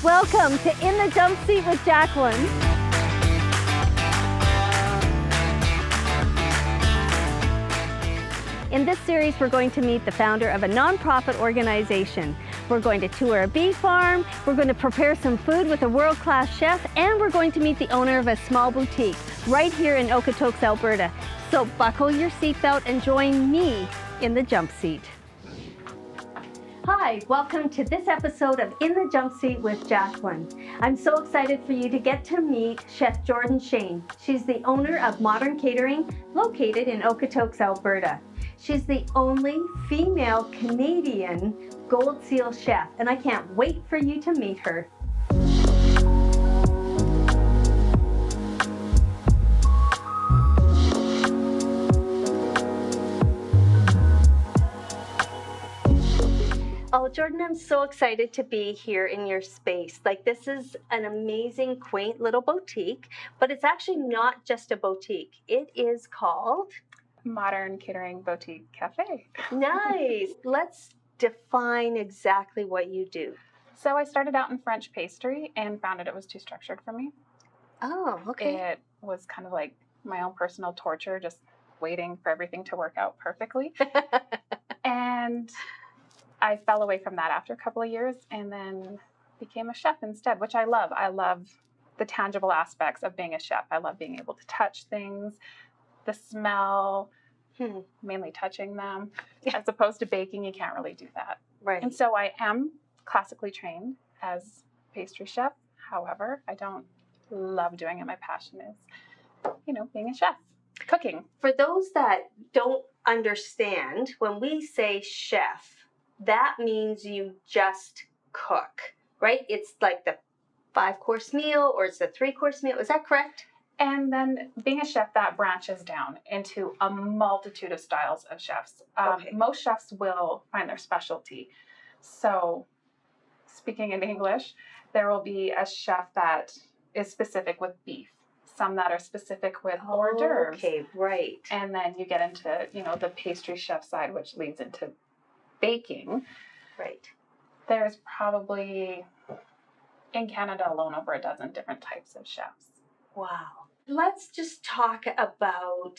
Welcome to In the Jumpseat with Jacqueline. In this series, we're going to meet the founder of a nonprofit organization. We're going to tour a bee farm, we're going to prepare some food with a world-class chef, and we're going to meet the owner of a small boutique right here in Okotoks, Alberta. So buckle your seatbelt and join me in the Jumpseat. Hi, welcome to this episode of In the Jumpseat with Jacqueline. I'm so excited for you to get to meet Chef Jordan Shane. She's the owner of Modern Catering, located in Okotoks, Alberta. She's the only female Canadian Gold Seal chef, and I can't wait for you to meet her. Oh, Jordan, I'm so excited to be here in your space. Like, this is an amazing, quaint little boutique, but it's actually not just a boutique. It is called Modern Catering Boutique Café. Nice. Let's define exactly what you do. So I started out in French pastry and found it was too structured for me. Oh, okay. It was kind of like my own personal torture, just waiting for everything to work out perfectly. And I fell away from that after a couple of years and then became a chef instead, which I love. I love the tangible aspects of being a chef. I love being able to touch things, the smell, mainly touching them. As opposed to baking, you can't really do that. Right. And so I am classically trained as pastry chef. However, I don't love doing it. My passion is, being a chef, cooking. For those that don't understand, when we say chef, that means you just cook, right? It's like the 5-course meal or it's the 3-course meal. Is that correct? And then being a chef, that branches down into a multitude of styles of chefs. Okay. Most chefs will find their specialty. So speaking in English, there will be a chef that is specific with beef, some that are specific with hors d'oeuvres. Okay, right. And then you get into, the pastry chef side, which leads into baking. Right. There's probably, in Canada alone, over a dozen different types of chefs. Wow. Let's just talk about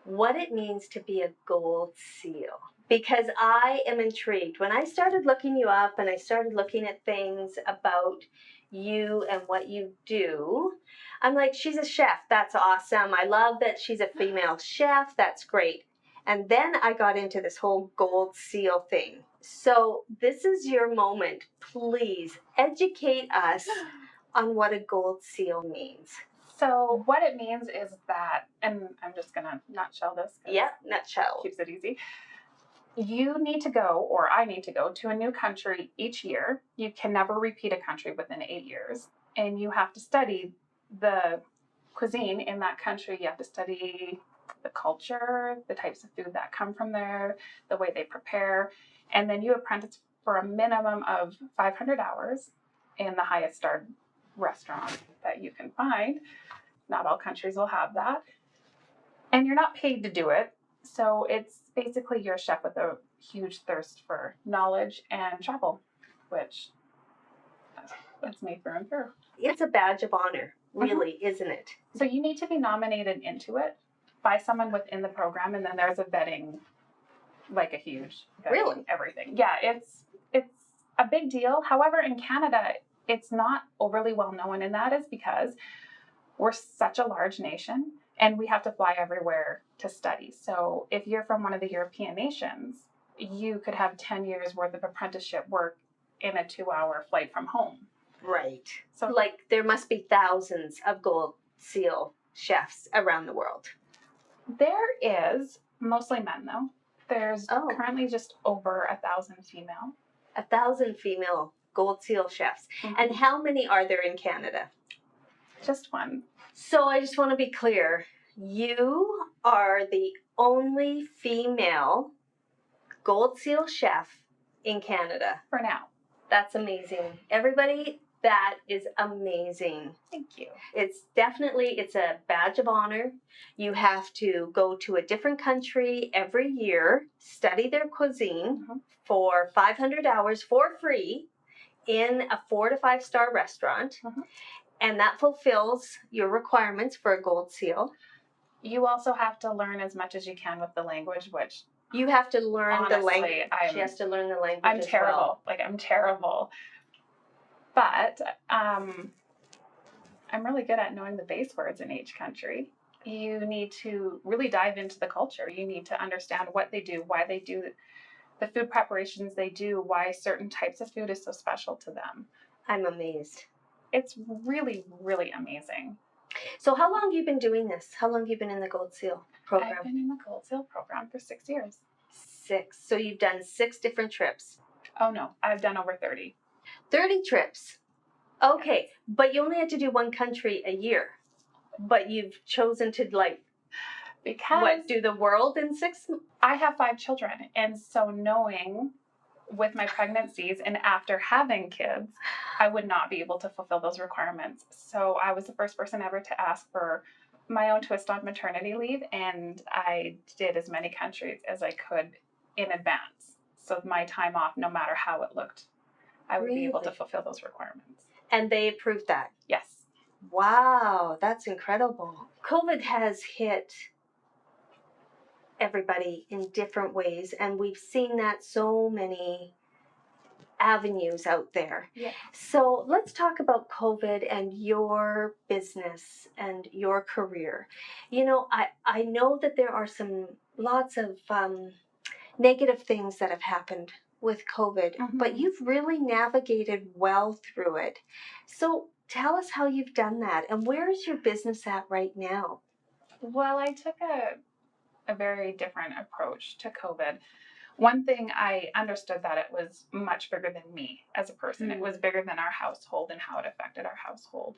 what it means to be a gold seal, because I am intrigued. When I started looking you up and I started looking at things about you and what you do, I'm like, she's a chef. That's awesome. I love that she's a female chef. That's great. And then I got into this whole gold seal thing. So this is your moment. Please educate us on what a gold seal means. So what it means is that, and I'm just going to nutshell this. Yeah, nutshell. Keeps it easy. You need to go, or I need to go, to a new country each year. You can never repeat a country within 8 years. And you have to study the cuisine in that country. You have to study the culture, the types of food that come from there, the way they prepare. And then you apprentice for a minimum of 500 hours in the highest starred restaurant that you can find. Not all countries will have that. And you're not paid to do it. So it's basically you're a chef with a huge thirst for knowledge and travel, which that's me through and through. It's a badge of honor, really, isn't it? So you need to be nominated into it by someone within the program, and then there's a vetting, like a huge vetting, Really? Everything. Yeah, it's a big deal. However, in Canada, it's not overly well known, and that is because we're such a large nation and we have to fly everywhere to study. So if you're from one of the European nations, you could have 10 years worth of apprenticeship work in a 2-hour flight from home. Right. So like there must be thousands of gold seal chefs around the world. There is, mostly men though. There's currently just over 1,000 female. 1,000 female gold seal chefs. Mm-hmm. And how many are there in Canada? Just one. So I just want to be clear. You are the only female Gold Seal chef in Canada. For now. That's amazing. Everybody, that is amazing. Thank you. It's a badge of honor. You have to go to a different country every year, study their cuisine for 500 hours for free in a 4 to 5 star restaurant. And that fulfills your requirements for a Gold Seal. You also have to learn as much as you can with the language, which you have to learn honestly, the language. She has to learn the language. I'm as terrible. Well. Like, I'm terrible. But I'm really good at knowing the base words in each country. You need to really dive into the culture. You need to understand what they do, why they do the food preparations they do, why certain types of food is so special to them. I'm amazed. It's really, really amazing. So how long have you been doing this? How long have you been in the Gold Seal program? I've been in the Gold Seal program for 6 years. 6. So you've done 6 different trips. Oh no, I've done over 30. 30 trips. Okay, but you only had to do one country a year. But you've chosen to because do the world in 6? I have 5 children, and so knowing with my pregnancies and after having kids, I would not be able to fulfill those requirements. So I was the first person ever to ask for my own twist on maternity leave, and I did as many countries as I could in advance. So my time off, no matter how it looked, I would be able to fulfill those requirements. And they approved that? Yes. Wow, that's incredible. COVID has hit everybody in different ways, and we've seen that so many avenues out there. Yeah. So let's talk about COVID and your business and your career. You know, I know that there are lots of negative things that have happened with COVID, but you've really navigated well through it. So tell us how you've done that, and where is your business at right now? Well, I took a very different approach to COVID. One thing, I understood that it was much bigger than me as a person. It was bigger than our household and how it affected our household.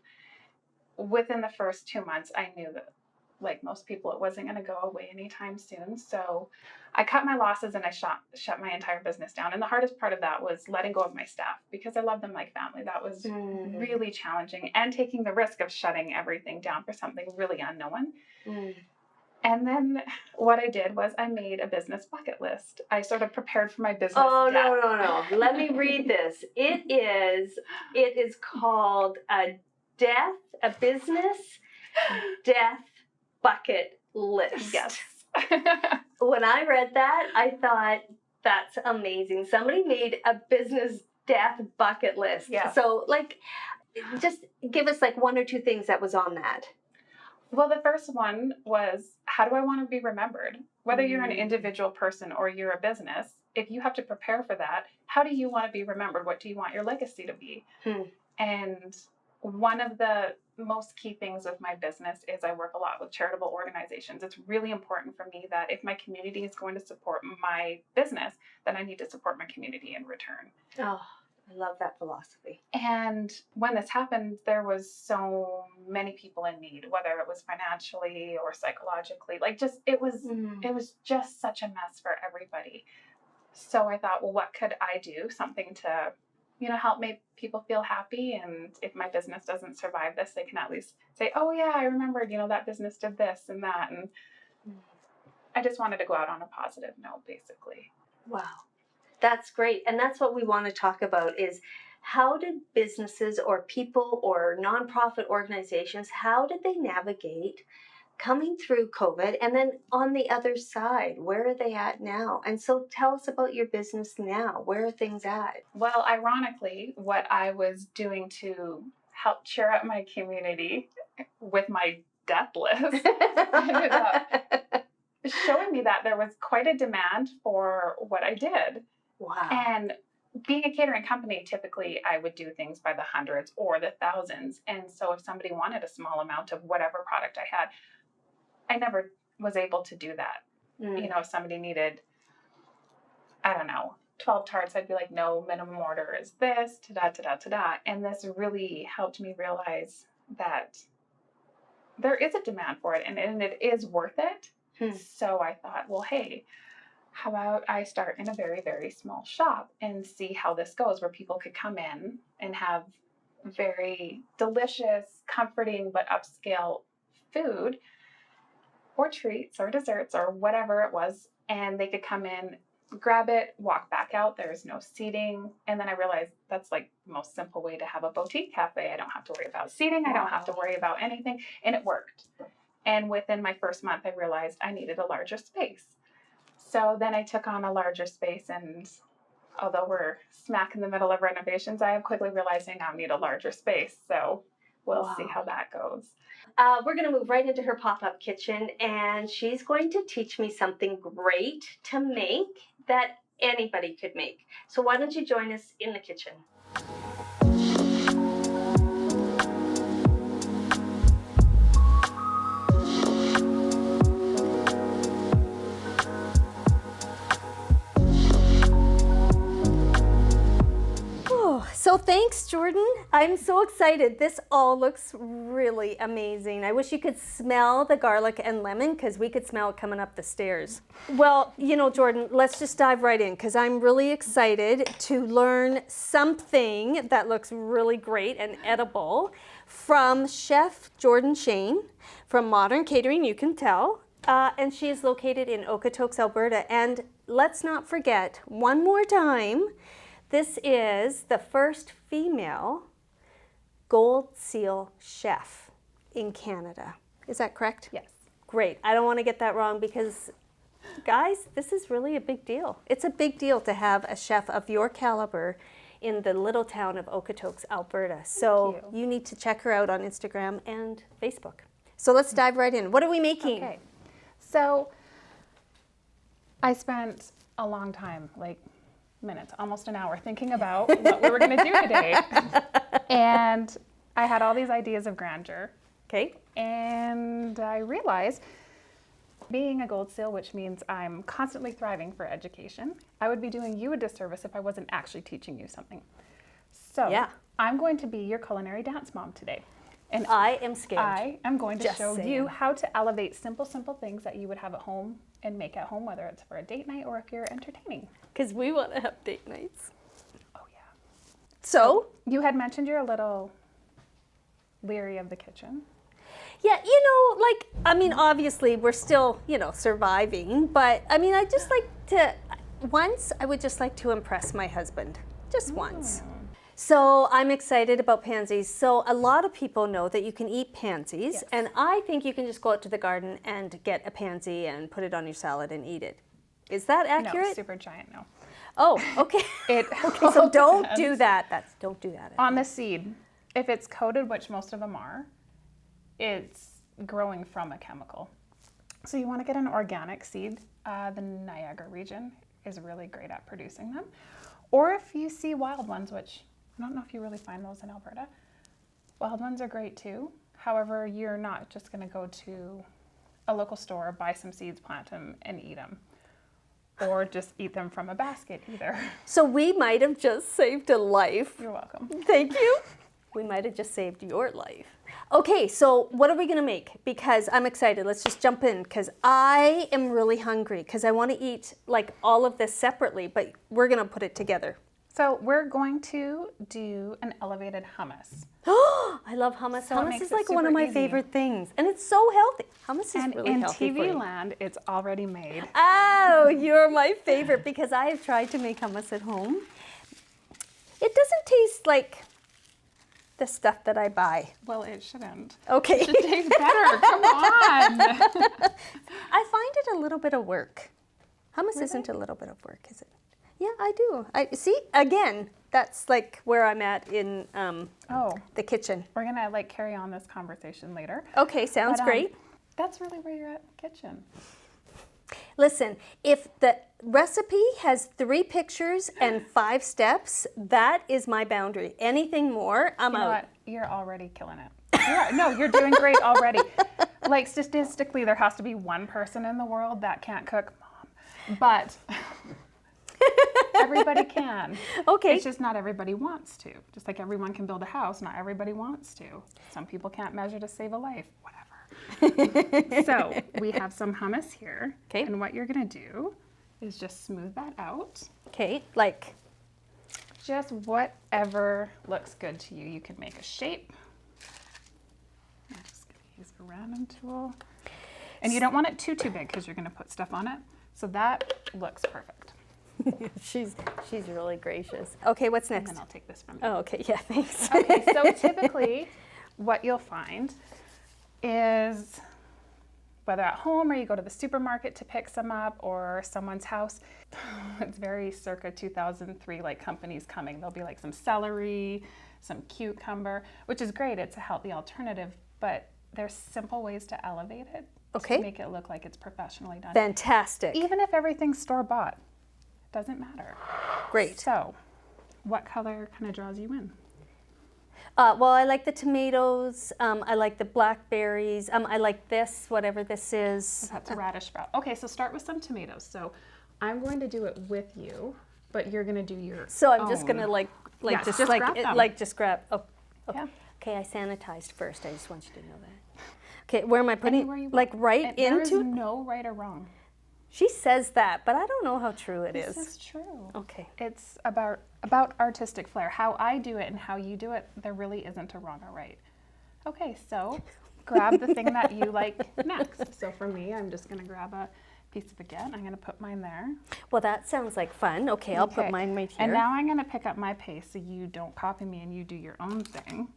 Within the first 2 months, I knew that, like most people, it wasn't going to go away anytime soon. So I cut my losses and I shut my entire business down. And the hardest part of that was letting go of my staff, because I love them like family. That was really challenging, and taking the risk of shutting everything down for something really unknown. And then what I did was I made a business bucket list. I sort of prepared for my business. Oh, no. Let me read this. It is called a business death bucket list. Yes. When I read that, I thought, that's amazing. Somebody made a business death bucket list. Yeah. So, just give us 1 or 2 things that was on that. Well, the first one was, how do I want to be remembered? Whether you're an individual person or you're a business, if you have to prepare for that, how do you want to be remembered? What do you want your legacy to be? And one of the most key things with my business is I work a lot with charitable organizations. It's really important for me that if my community is going to support my business, then I need to support my community in return. Oh, I love that philosophy. And when this happened, there was so many people in need, whether it was financially or psychologically. It was just such a mess for everybody. So I thought, well, what could I do? Something to, help make people feel happy. And if my business doesn't survive this, they can at least say, oh yeah, I remembered, that business did this and that. And I just wanted to go out on a positive note, basically. Wow. That's great. And that's what we want to talk about is, how did businesses or people or nonprofit organizations, how did they navigate coming through COVID? And then on the other side, where are they at now? And so tell us about your business now. Where are things at? Well, ironically, what I was doing to help cheer up my community with my death list ended up showing me that there was quite a demand for what I did. Wow. And being a catering company, typically I would do things by the hundreds or the thousands. And so if somebody wanted a small amount of whatever product I had, I never was able to do that. If somebody needed, 12 tarts, I'd be like, no, minimum order is this, ta-da, ta-da, ta-da. And this really helped me realize that there is a demand for it, and it is worth it. Hmm. So I thought, well, hey, how about I start in a very, very small shop and see how this goes, where people could come in and have very delicious, comforting, but upscale food or treats or desserts or whatever it was. And they could come in, grab it, walk back out. There's no seating. And then I realized that's like the most simple way to have a boutique cafe. I don't have to worry about seating. I don't have to worry about anything. And it worked. And within my first month, I realized I needed a larger space. So then I took on a larger space, and although we're smack in the middle of renovations, I am quickly realizing I need a larger space. So we'll see how that goes. We're going to move right into her pop-up kitchen, and she's going to teach me something great to make that anybody could make. So why don't you join us in the kitchen? So thanks, Jordan. I'm so excited. This all looks really amazing. I wish you could smell the garlic and lemon, because we could smell it coming up the stairs. Well, you know, Jordan, let's just dive right in, because I'm really excited to learn something that looks really great and edible from Chef Jordan Shane from Modern Catering, you can tell. And she is located in Okotoks, Alberta. And let's not forget, one more time, this is the first female Gold Seal chef in Canada. Is that correct? Yes. Great. I don't want to get that wrong, because, guys, this is really a big deal. It's a big deal to have a chef of your caliber in the little town of Okotoks, Alberta. So you need to check her out on Instagram and Facebook. So let's dive right in. What are we making? Okay. So I spent a long time, like minutes, almost an hour, thinking about what we were going to do today. And I had all these ideas of grandeur. Okay. And I realized, being a Gold Seal, which means I'm constantly thriving for education, I would be doing you a disservice if I wasn't actually teaching you something. So I'm going to be your culinary dance mom today. And I am scared. I am going to show you how to elevate simple things that you would have at home and make at home, whether it's for a date night or if you're entertaining. Because we want to have date nights. Oh, yeah. So you had mentioned you're a little leery of the kitchen. Yeah, you know, like, I mean, obviously we're still, you know, surviving, but I mean, I just like to, once I would just like to impress my husband, just once. So I'm excited about pansies. So a lot of people know that you can eat pansies, and I think you can just go out to the garden and get a pansy and put it on your salad and eat it. Is that accurate? No, super giant, no. Oh, okay. Okay, so don't do that. Don't do that. On the seed, if it's coated, which most of them are, it's growing from a chemical. So you want to get an organic seed. The Niagara region is really great at producing them. Or if you see wild ones, which I don't know if you really find those in Alberta. Wild ones are great too. However, you're not just going to go to a local store, buy some seeds, plant them, and eat them. Or just eat them from a basket either. So we might have just saved a life. You're welcome. Thank you. We might have just saved your life. Okay, so what are we going to make? Because I'm excited. Let's just jump in, because I am really hungry, because I want to eat like all of this separately, but we're going to put it together. So we're going to do an elevated hummus. I love hummus. So hummus is like one of my favorite things, and it's so healthy. Hummus is really healthy for you. In TV land, it's already made. Oh, you're my favorite, because I have tried to make hummus at home. It doesn't taste like the stuff that I buy. Well, it shouldn't. Okay. It should taste better. Come on. I find it a little bit of work. Hummus isn't a little bit of work, is it? Yeah, I do. I see, again, that's like where I'm at in the kitchen. We're going to like carry on this conversation later. Okay, sounds great. That's really where you're at in the kitchen. Listen, if the recipe has 3 pictures and 5 steps, that is my boundary. Anything more, I'm out. You know what? You're already killing it. You're doing great already. Like, statistically, there has to be one person in the world that can't cook, Mom. But everybody can. Okay. It's just not everybody wants to. Just like everyone can build a house, not everybody wants to. Some people can't measure to save a life. Whatever. So we have some hummus here. Okay. And what you're going to do is just smooth that out. Okay, like, Just whatever looks good to you. You can make a shape. I'm just going to use a random tool. And you don't want it too big because you're going to put stuff on it. So that looks perfect. she's really gracious. Okay, what's And next? then I'll take this from you. Oh, okay, yeah, thanks. Okay, so typically what you'll find is whether at home or you go to the supermarket to pick some up or someone's house, it's very circa 2003, like companies coming. There'll be like some celery, some cucumber, which is great. It's a healthy alternative, but there's simple ways to elevate it Okay. to make it look like it's professionally done. Fantastic. Even if everything's store-bought, doesn't matter. Great. So, what color kind of draws you in? Well, I like the tomatoes. I like the blackberries. I like this, whatever this is. That's a radish sprout. Okay, so start with some tomatoes. So I'm going to do it with you, but you're going to do your So I'm just gonna own. like Yes, just just like grab them. like just grab. Oh, okay. Yeah. Okay, I sanitized first. I just want you to know that. Okay, where am I putting? Anywhere you Like want. right And there is into? no right or wrong. She says that, but I don't know how true it This is. is true. Okay. It's about artistic flair. How I do it and how you do it, there really isn't a wrong or right. Okay, so grab the thing that you like next. So for me, I'm just going to grab a piece of baguette. I'm going to put mine there. Well, that sounds like fun. Okay, I'll put Okay. mine right here. And now I'm going to pick up my pace so you don't copy me and you do your own thing.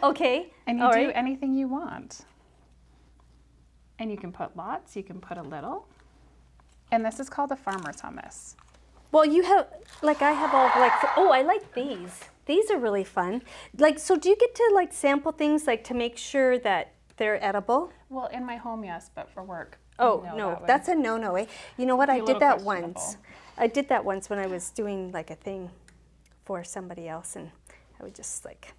Okay. And you all do right. anything you want. And you can put lots, you can put a little. And this is called a farmer's hummus. Well, you have like I have all like. Oh, I like these. These are really fun. Like, so do you get to like sample things like to make sure that they're edible? Well, in my home, yes, but for work. Oh, that no, would that's a no-no, eh? You know what, be I a did little that questionable. once. I did that once when I was doing like a thing for somebody else, and I would just like,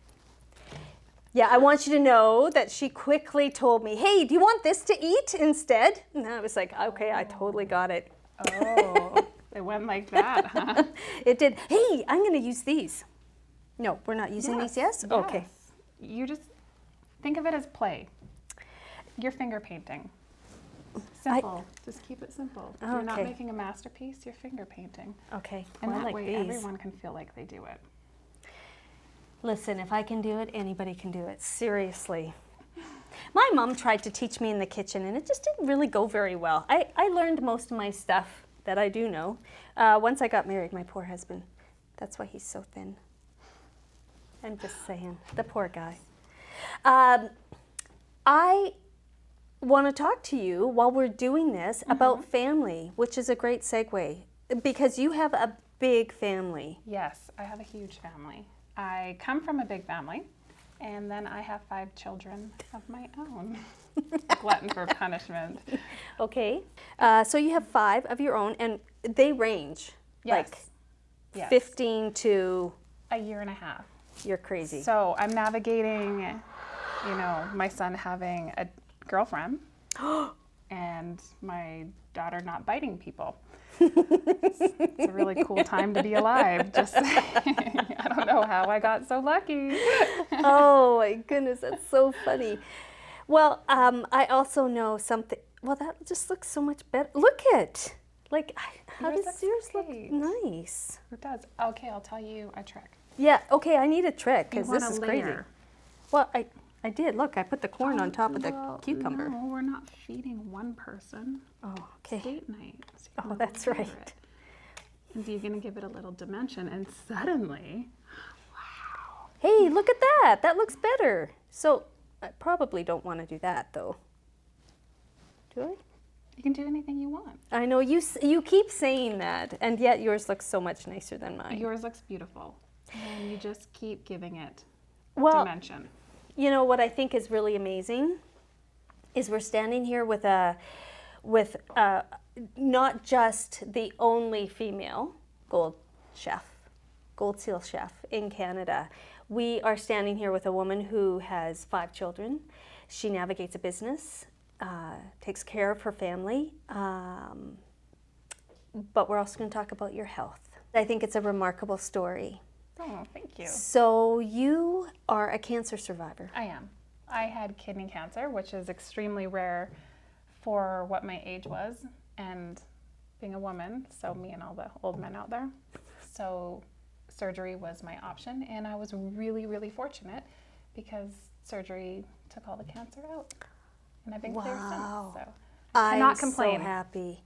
yeah, I want you to know that she quickly told me, hey, do you want this to eat instead? And I was like, okay, I totally got it. Oh, it went like that, huh? It did. Hey, I'm going to use these. No, we're not using these, yes? Okay. Yes. You just think of it as play. You're finger painting. Simple. Just keep it simple. You're not Okay. making a masterpiece, you're finger painting. Okay, And well, I that like way these. everyone can feel like they do it. Listen, if I can do it, anybody can do it. Seriously. My mom tried to teach me in the kitchen, and it just didn't really go very well. I learned most of my stuff that I do know once I got married, my poor husband. That's why he's so thin. I'm just saying, the poor guy. I want to talk to you while we're doing this about family, which is a great segue, because you have a big family. Yes, I have a huge family. I come from a big family, and then I have 5 children of my own. Glutton for punishment. Okay, so you have 5 of your own, and they range like Yes. 15 to A year and a half. you're crazy. So I'm navigating, you know, my son having a girlfriend and my daughter not biting people. It's a really cool time to be alive. Just I don't know how I got so lucky. Oh my goodness, that's so funny. Well, I also know something. Well, that just looks so much better. Look at, like, how Yours does looks yours great. look nice? It does. Okay, I'll tell you a trick. Yeah. Okay, I need a trick You because want this a is crazy. layer. Well, I did. Look, I put the corn on top of the Well, cucumber. No, we're not feeding one person. Oh, okay. Date night. So Oh, you're that's gonna right. layer it. And you're going to give it a little dimension, and suddenly, Hey, look at that. That looks better. So I probably don't want to do that though. Do I? you can do anything you want. I know you keep saying that, and yet yours looks so much nicer than mine. Yours looks beautiful, and you just keep giving it Well, dimension. you know what I think is really amazing is we're standing here with not just the only female gold seal chef in Canada. We are standing here with a woman who has 5 children. She navigates a business, takes care of her family, but we're also going to talk about your health. I think it's a remarkable story. Oh, thank you. So you are a cancer survivor. I am. I had kidney cancer, which is extremely rare for what my age was, and being a woman, so me and all the old men out there. So surgery was my option, and I was really, really fortunate because surgery took all the cancer out, and I've been clear since. So I cannot complain. So happy.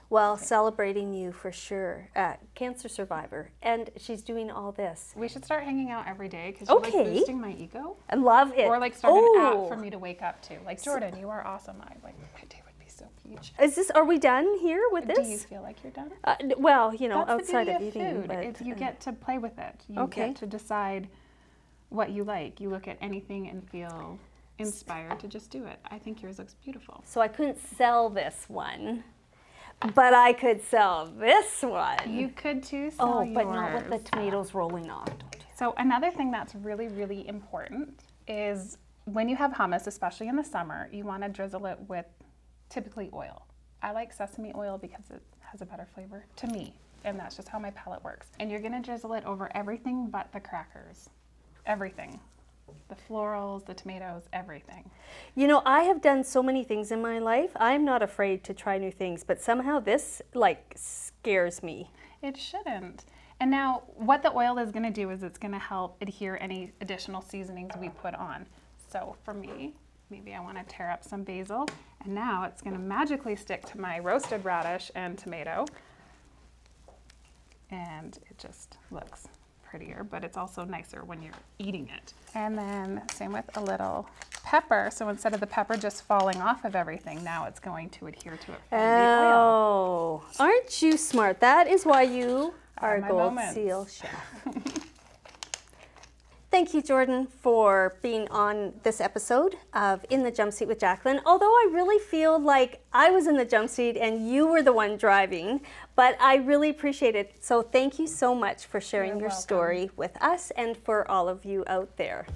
Well, celebrating you for sure. Cancer survivor, and she's doing all this. We should start hanging out every day because you're like boosting my ego. I love it. Or like start an app for me to wake up to. Like, Jordan, you are awesome. My day would be so peach. Are we done here with this? Do you feel like you're done? Well, you know, That's outside the of beauty eating. food. But, you get to play with it. You get to decide what you like. You look at anything and feel inspired to just do it. I think yours looks beautiful. So I couldn't sell this one, but I could sell this one. You could too sell yours. But not with the tomatoes rolling off. So another thing that's really, really important is when you have hummus, especially in the summer, you want to drizzle it with typically oil. I like sesame oil because it has a better flavor to me, and that's just how my palate works. And you're going to drizzle it over everything but the crackers. Everything. The florals, the tomatoes, everything. You know, I have done so many things in my life. I'm not afraid to try new things, but somehow this scares me. It shouldn't. And now what the oil is going to do is it's going to help adhere any additional seasonings we put on. So for me, maybe I want to tear up some basil, and now it's going to magically stick to my roasted radish and tomato. And it just looks prettier, but it's also nicer when you're eating it. And then same with a little pepper. So instead of the pepper just falling off of everything, now it's going to adhere to it from the oil. Oh, aren't you smart? That is why you are a Gold Seal chef. Thank you, Jordan, for being on this episode of In the Jumpseat with Jacqueline. Although I really feel like I was in the jump seat and you were the one driving, but I really appreciate it. So thank you so much for sharing your story with us and for all of you out there.